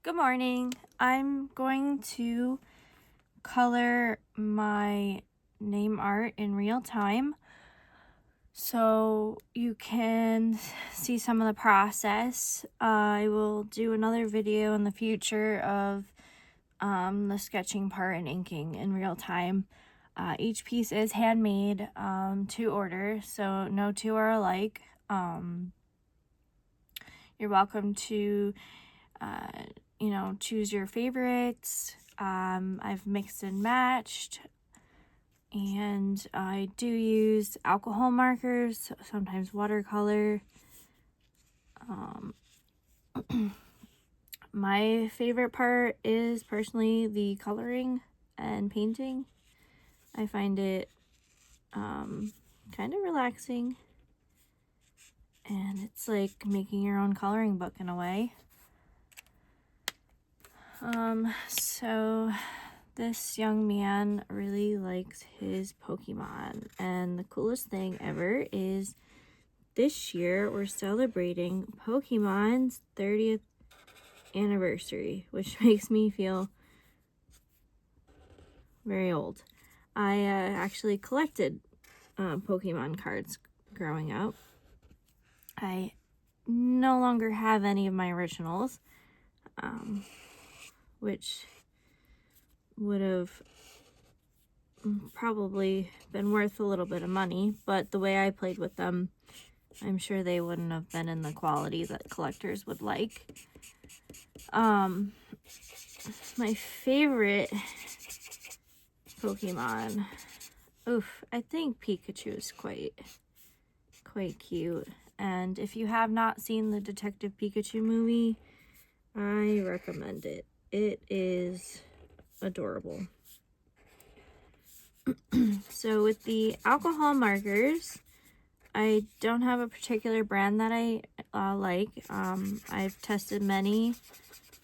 Good morning. I'm going to color my name art in real time so you can see some of the process. I will do another video in the future of the sketching part and inking in real time. Each piece is handmade to order, so no two are alike. You're welcome to choose your favorites. I've mixed and matched, and I do use alcohol markers, sometimes watercolor. My favorite part is personally the coloring and painting. I find it kind of relaxing, and it's like making your own coloring book in a way. So this young man really likes his Pokemon, and the coolest thing ever is this year we're celebrating Pokemon's 30th anniversary, which makes me feel very old. I actually collected Pokemon cards growing up. I no longer have any of my originals, which would have probably been worth a little bit of money, but the way I played with them, I'm sure they wouldn't have been in the quality that collectors would like. My favorite Pokemon, I think Pikachu is quite cute. And if you have not seen the Detective Pikachu movie, I recommend it. It is adorable. So with the alcohol markers, I don't have a particular brand that I like. I've tested many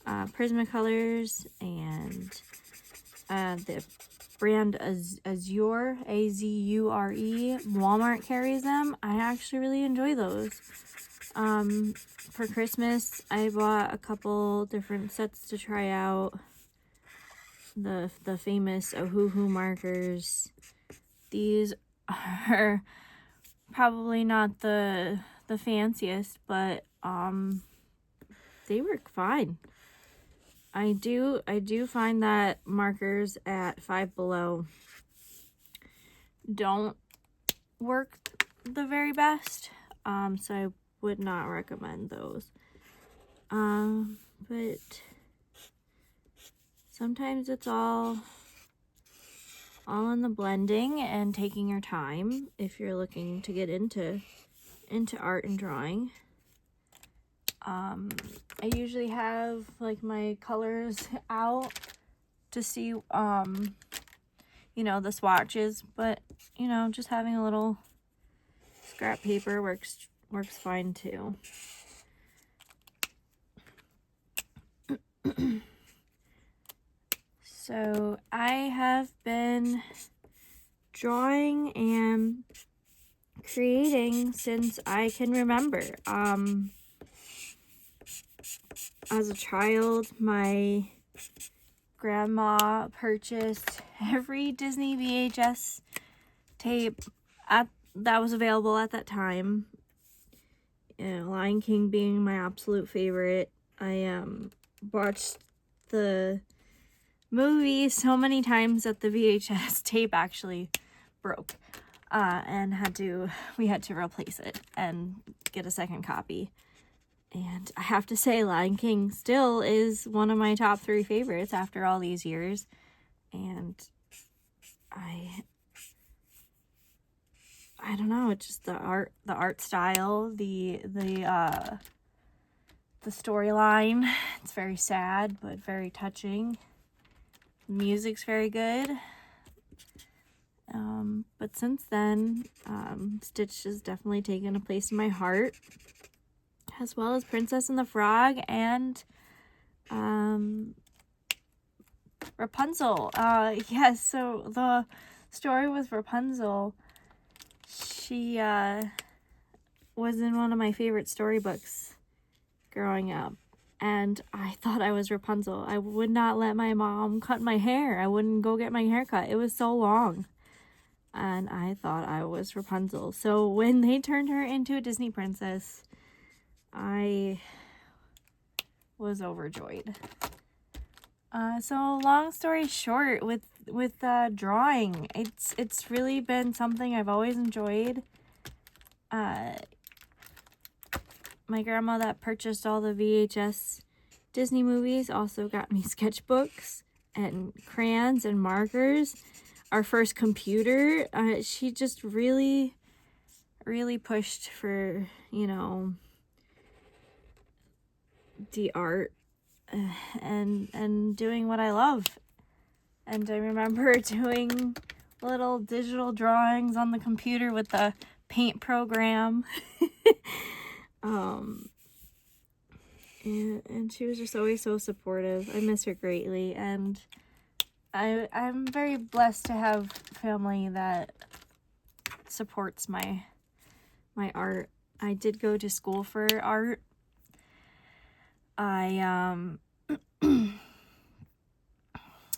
Prismacolors and the brand Azure, A-Z-U-R-E. Walmart carries them. I actually really enjoy those. For Christmas, I bought a couple different sets to try out. The famous Ohuhu markers. These are probably not the fanciest, but they work fine. I do find that markers at Five Below don't work the very best, so I would not recommend those. But sometimes it's all in the blending and taking your time if you're looking to get into art and drawing. I usually have like my colors out to see the swatches, but just having a little scrap paper works fine too. So I have been drawing and creating since I can remember. As a child, my grandma purchased every Disney VHS tape that was available at that time. Lion King being my absolute favorite. I watched the movie so many times that the VHS tape actually broke, and we had to replace it and get a second copy. And I have to say, Lion King still is one of my top 3 favorites after all these years. And I don't know, it's just the art style, the storyline. It's very sad, but very touching. The music's very good. But since then, Stitch has definitely taken a place in my heart, as well as Princess and the Frog and Rapunzel. Yes, so the story with Rapunzel, she was in one of my favorite storybooks growing up, and I thought I was Rapunzel. I would not let my mom cut my hair. I wouldn't go get my hair cut. It was so long. And I thought I was Rapunzel. So when they turned her into a Disney princess, I was overjoyed. So long story short, with drawing, it's really been something I've always enjoyed. My grandma that purchased all the VHS Disney movies also got me sketchbooks and crayons and markers. Our first computer, she just really pushed for, you know, the art and doing what I love. And I remember doing little digital drawings on the computer with the paint program. And she was just always so supportive. I miss her greatly, and I'm very blessed to have family that supports my art. I did go to school for art. I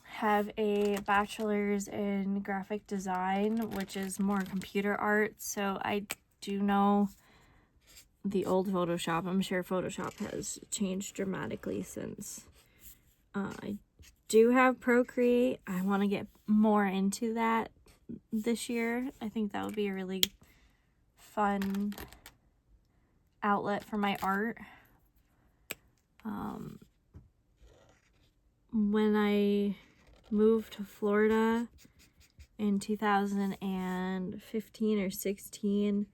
have a bachelor's in graphic design, which is more computer art, so I do know the old Photoshop. I'm sure Photoshop has changed dramatically since. I do have Procreate. I want to get more into that this year. I think that would be a really fun outlet for my art. When I moved to Florida in 2015 or 16,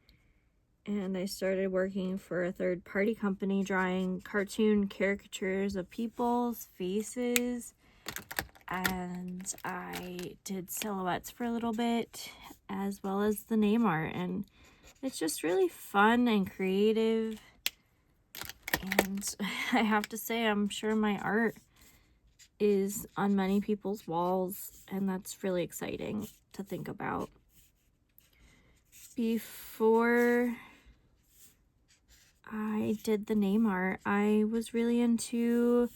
and I started working for a third-party company drawing cartoon caricatures of people's faces, and I did silhouettes for a little bit as well as the name art, and it's just really fun and creative. And I have to say, I'm sure my art is on many people's walls, and that's really exciting to think about. Before I did the name art, I was really into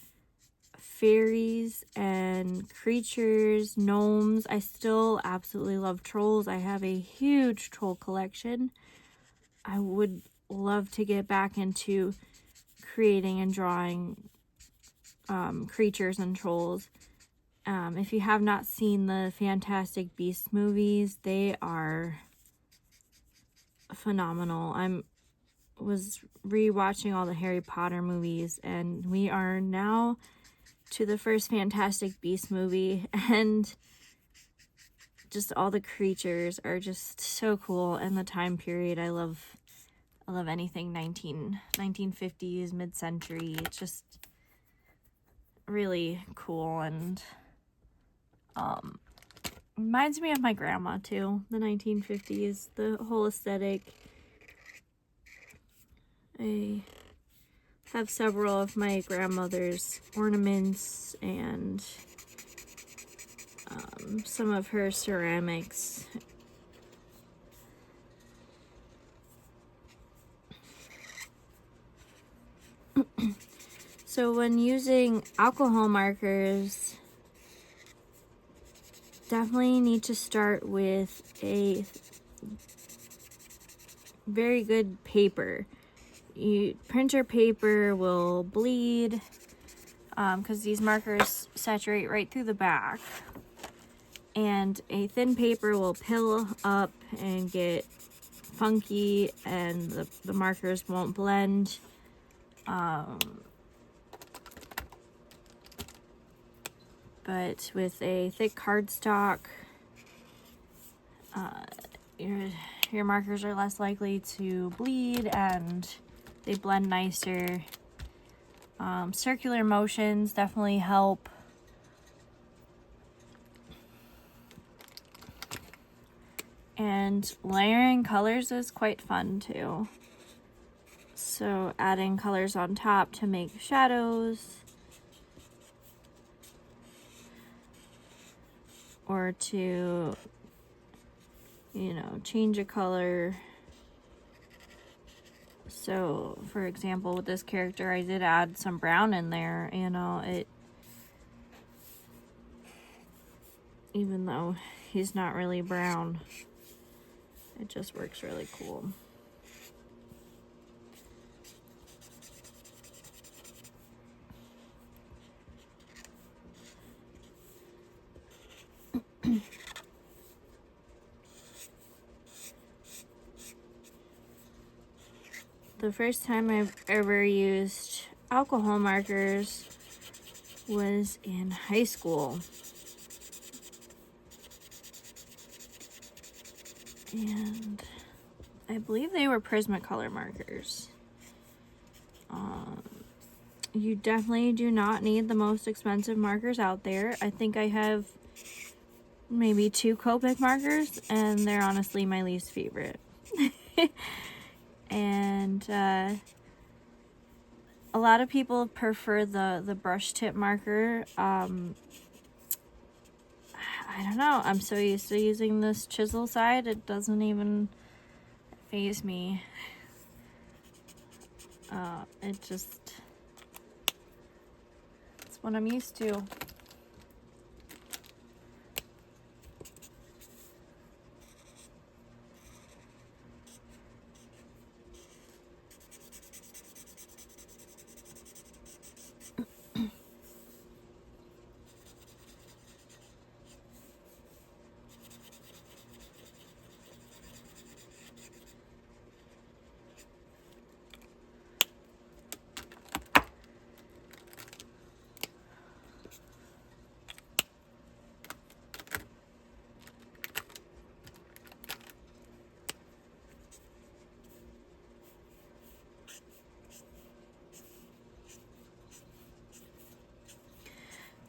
fairies and creatures, gnomes. I still absolutely love trolls. I have a huge troll collection. I would love to get back into creating and drawing creatures and trolls. If you have not seen the Fantastic Beasts movies, they are phenomenal. was rewatching all the Harry Potter movies, and we are now to the first Fantastic Beasts movie, and just all the creatures are just so cool. And the time period, I love anything 1950s, mid-century. It's just really cool, and reminds me of my grandma too, the 1950s, the whole aesthetic. I have several of my grandmother's ornaments and some of her ceramics. So when using alcohol markers, definitely need to start with a very good paper. Printer paper will bleed because these markers saturate right through the back, and a thin paper will pill up and get funky, and the markers won't blend. But with a thick cardstock, your markers are less likely to bleed and they blend nicer. Circular motions definitely help. And layering colors is quite fun too. So adding colors on top to make shadows, or to, change a color So, for example, with this character, I did add some brown in there, you know, even though he's not really brown, it just works really cool. The first time I've ever used alcohol markers was in high school. And I believe they were Prismacolor markers. You definitely do not need the most expensive markers out there. I think I have maybe 2 Copic markers, and they're honestly my least favorite. And a lot of people prefer the brush tip marker. I don't know. I'm so used to using this chisel side, it doesn't even faze me. It's what I'm used to.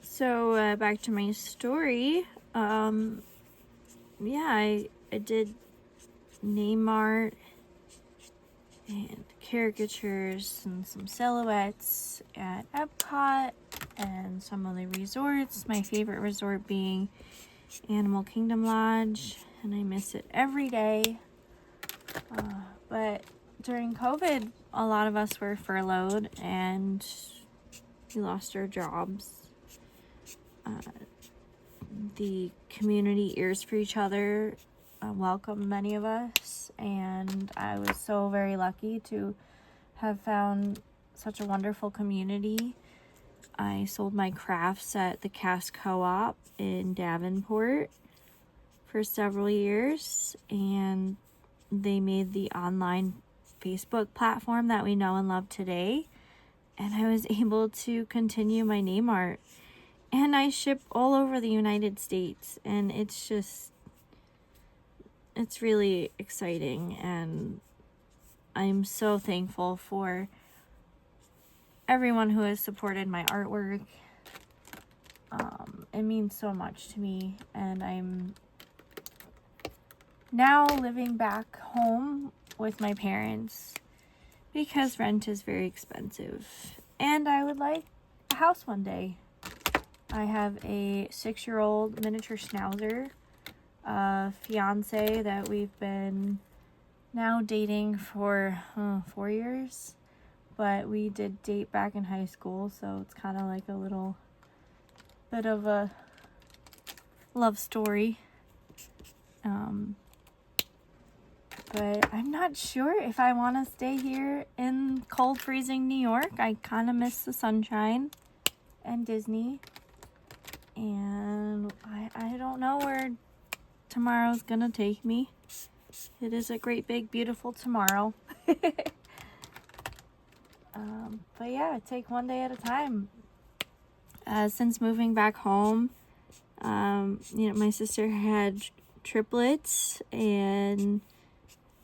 So back to my story. Yeah, I did name art and caricatures and some silhouettes at Epcot and some of the resorts. My favorite resort being Animal Kingdom Lodge, and I miss it every day. But during COVID, a lot of us were furloughed and we lost our jobs. The community Ears for Each Other welcomed many of us, and I was so very lucky to have found such a wonderful community. I sold my crafts at the Cass Co-op in Davenport for several years, and they made the online Facebook platform that we know and love today, and I was able to continue my name art. And I ship all over the United States, and it's really exciting, and I'm so thankful for everyone who has supported my artwork. It means so much to me, and I'm now living back home with my parents because rent is very expensive, and I would like a house one day. I have a 6-year-old miniature schnauzer, fiance that we've been now dating for 4 years, but we did date back in high school, so it's kind of like a little bit of a love story. But I'm not sure if I want to stay here in cold, freezing New York. I kind of miss the sunshine and Disney. And I don't know where tomorrow's gonna take me. It is a great, big, beautiful tomorrow. But yeah, take one day at a time. Since moving back home, my sister had triplets, and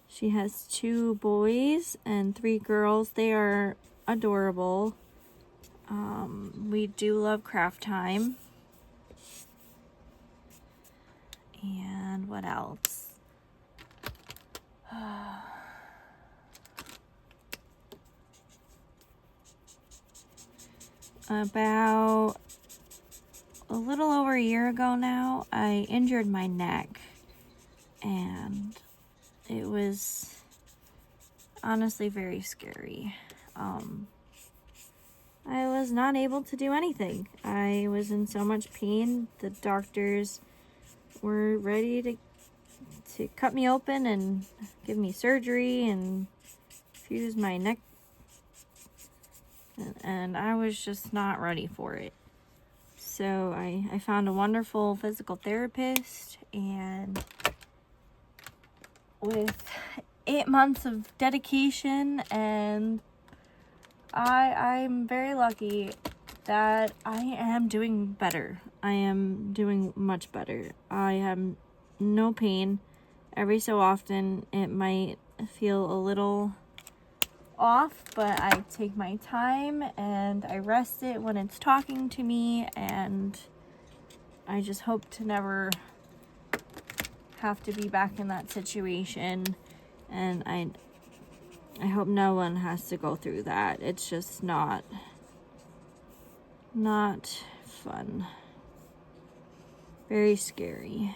she has 2 boys and 3 girls. They are adorable. We do love craft time. And what else? About a little over a year ago now, I injured my neck, and it was honestly very scary. I was not able to do anything. I was in so much pain. The doctors were ready to cut me open and give me surgery and fuse my neck, and I was just not ready for it. So I found a wonderful physical therapist, and with 8 months of dedication, and I'm very lucky that I am doing better. I am doing much better. I have no pain. Every so often it might feel a little off, but I take my time and I rest it when it's talking to me, and I just hope to never have to be back in that situation, and I hope no one has to go through that. It's just not fun. Very scary.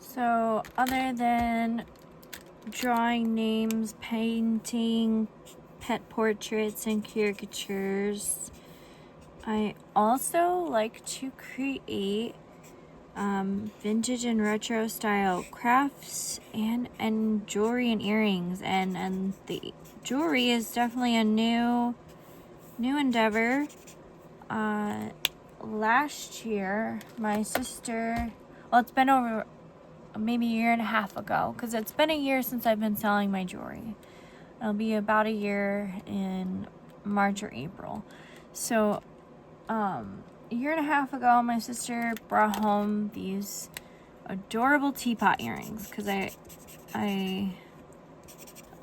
So, other than drawing names, painting pet portraits and caricatures, I also like to create vintage and retro style crafts and jewelry and earrings, and the jewelry is definitely a new endeavor. Last year my sister, well, it's been over maybe a year and a half ago, because it's been a year since I've been selling my jewelry. It'll be about a year in March or April. So a year and a half ago, my sister brought home these adorable teapot earrings, because I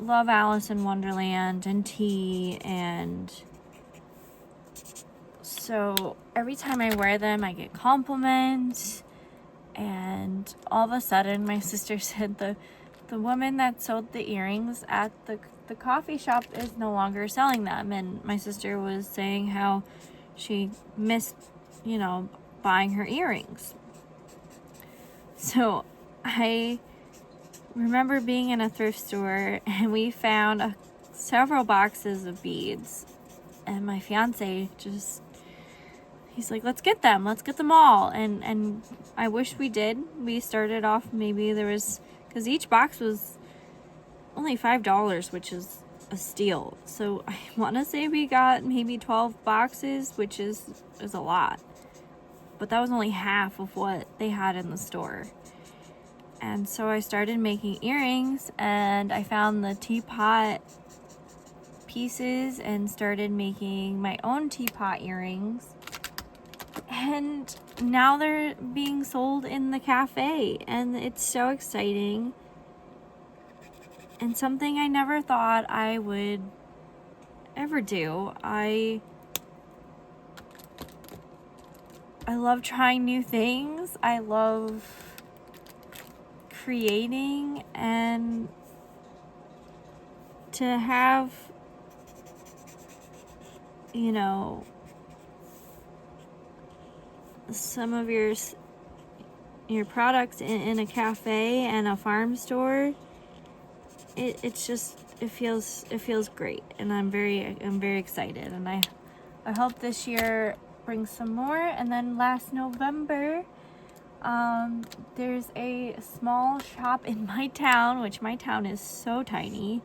love Alice in Wonderland and tea, and so every time I wear them I get compliments. And all of a sudden my sister said the woman that sold the earrings at the coffee shop is no longer selling them, and my sister was saying how she missed, buying her earrings. So I remember being in a thrift store, and we found several boxes of beads, and my fiance he's like, let's get them all, and I wish we did. We started off, maybe there was, because each box was only $5, which is a steal. So I want to say we got maybe 12 boxes, which is a lot, but that was only half of what they had in the store. And so I started making earrings, and I found the teapot pieces and started making my own teapot earrings. And now they're being sold in the cafe, and it's so exciting, and something I never thought I would ever do. I love trying new things. I love creating, and to have, some of your products in a cafe and a farm store, it's just it feels great, and I'm very excited, and I hope this year brings some more. And then last November, there's a small shop in my town, which my town is so tiny,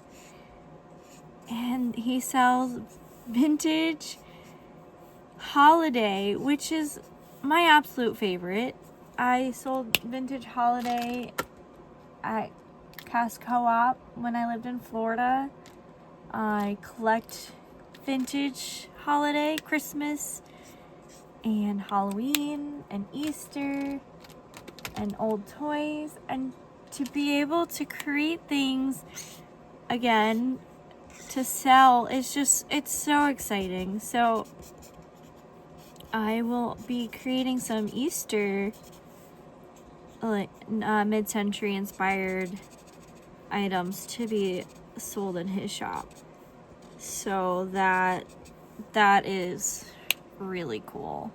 and he sells vintage holiday, which is my absolute favorite. I sold vintage holiday at Cass Co-op when I lived in Florida. I collect vintage holiday, Christmas and Halloween and Easter and old toys, and to be able to create things again to sell, it's so exciting. So I will be creating some Easter mid-century inspired items to be sold in his shop. So that is really cool.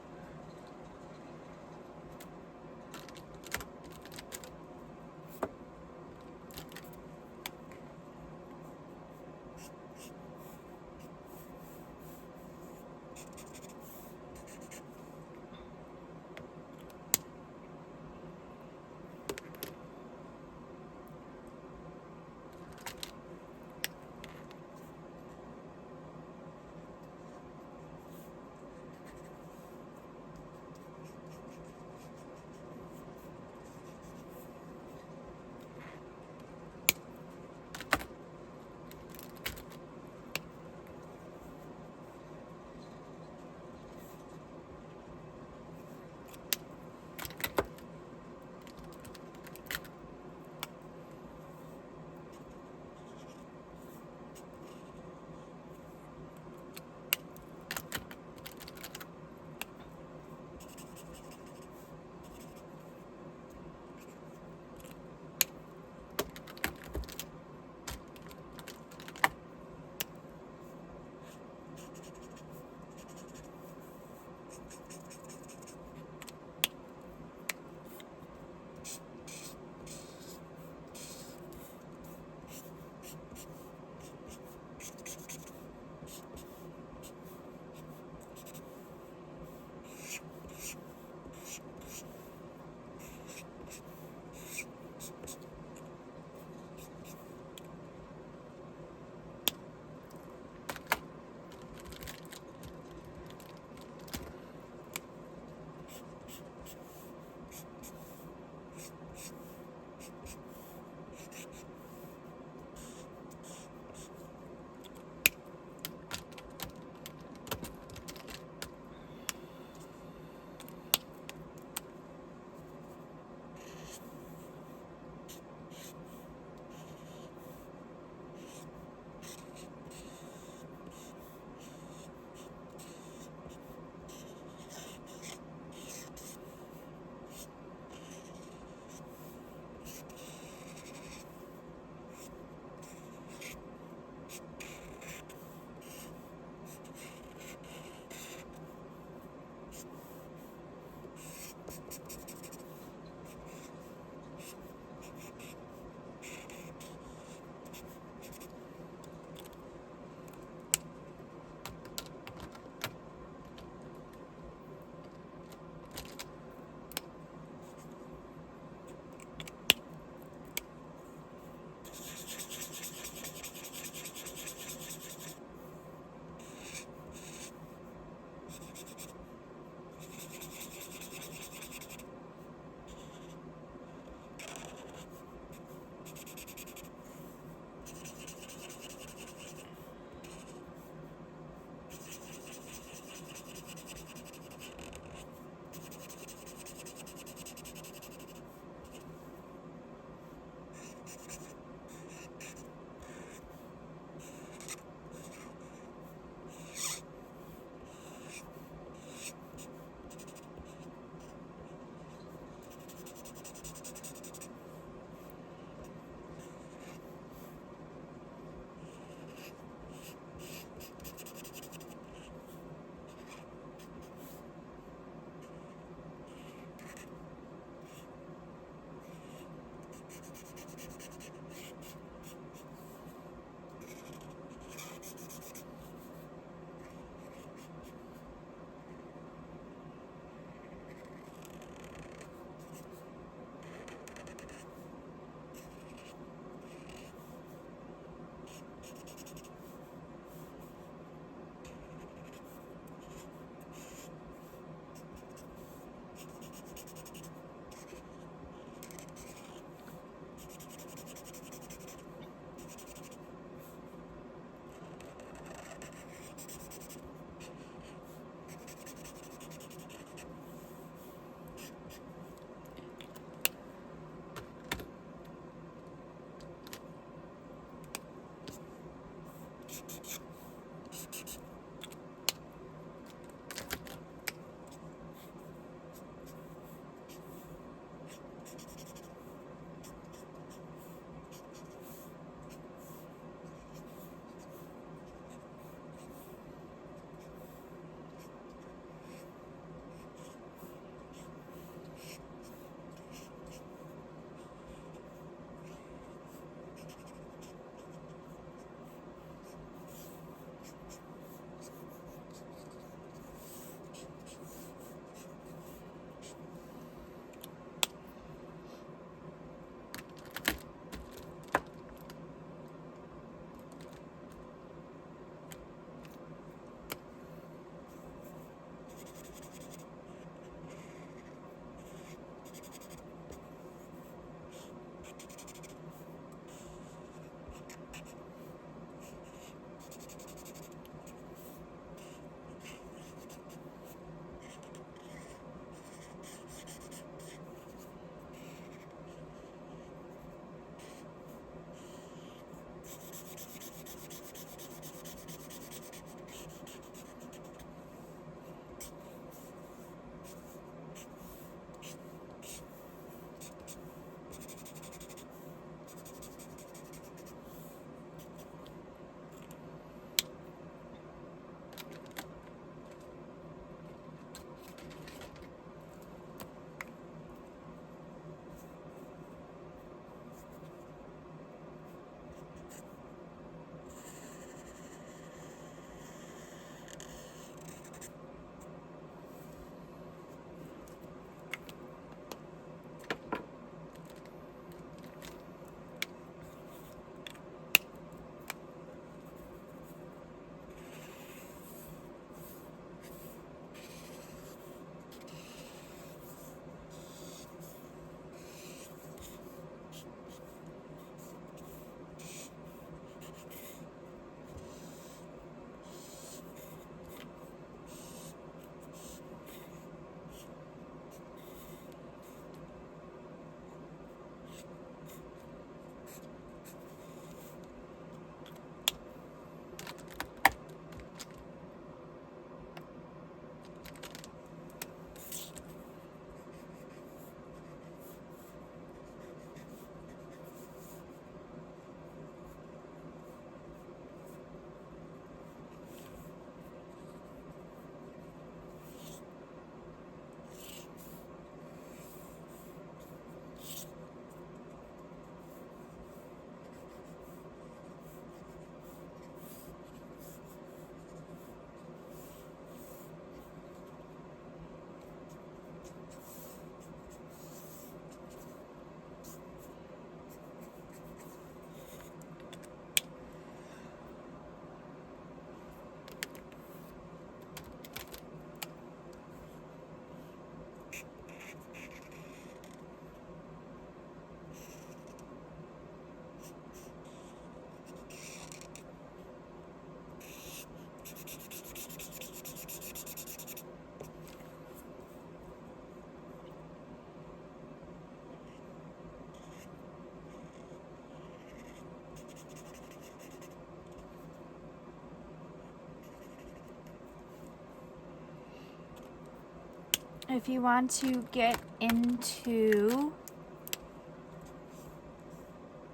if you want to get into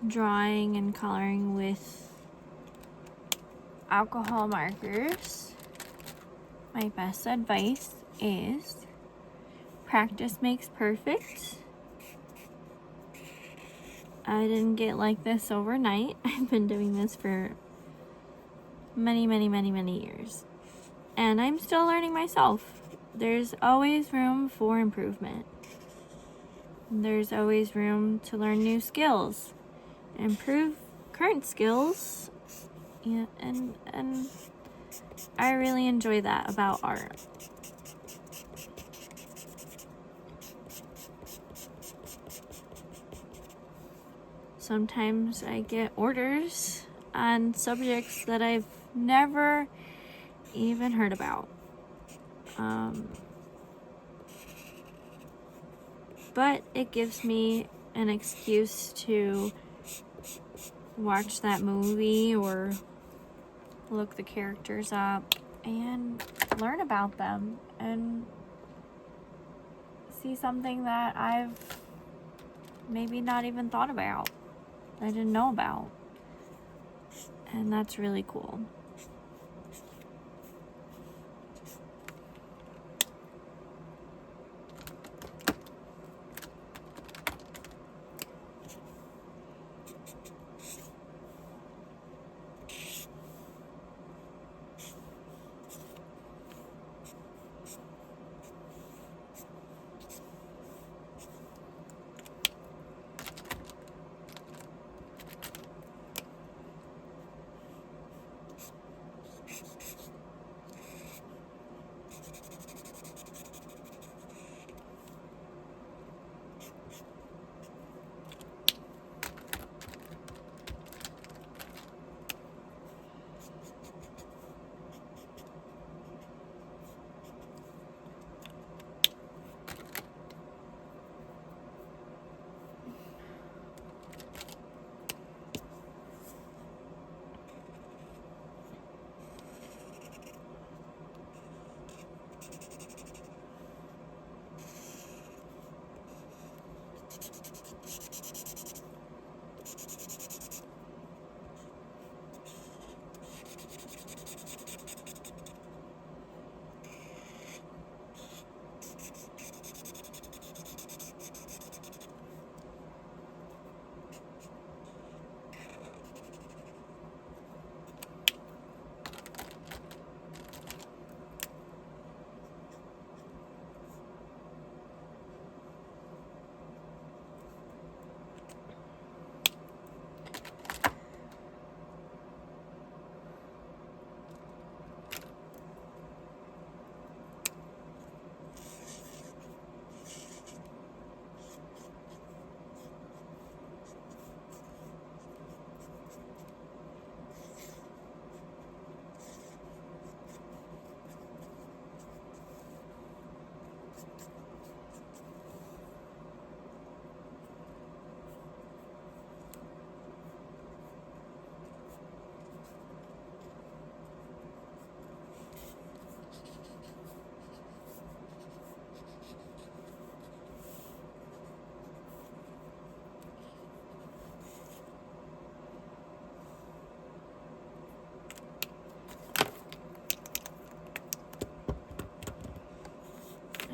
drawing and coloring with alcohol markers, my best advice is practice makes perfect. I didn't get like this overnight. I've been doing this for many years. And I'm still learning myself. There's always room for improvement. There's always room to learn new skills, improve current skills. Yeah, and I really enjoy that about art. Sometimes I get orders on subjects that I've never even heard about. But it gives me an excuse to watch that movie or look the characters up and learn about them and see something that I've maybe not even thought about, I didn't know about. And that's really cool.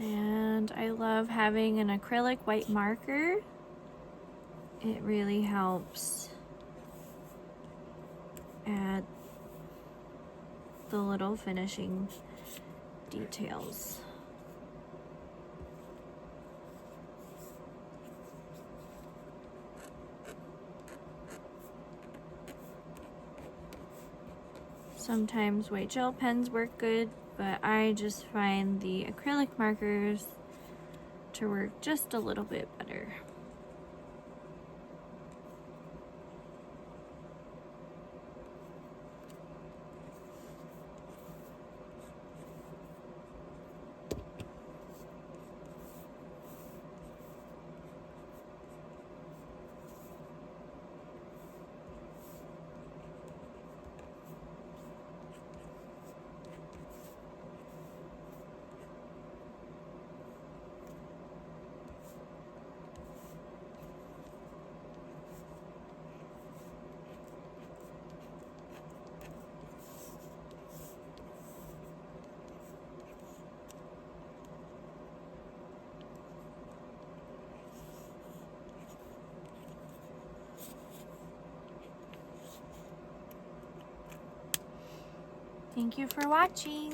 And I love having an acrylic white marker. It really helps add the little finishing details. Sometimes white gel pens work good, but I just find the acrylic markers to work just a little bit better. Thank you for watching.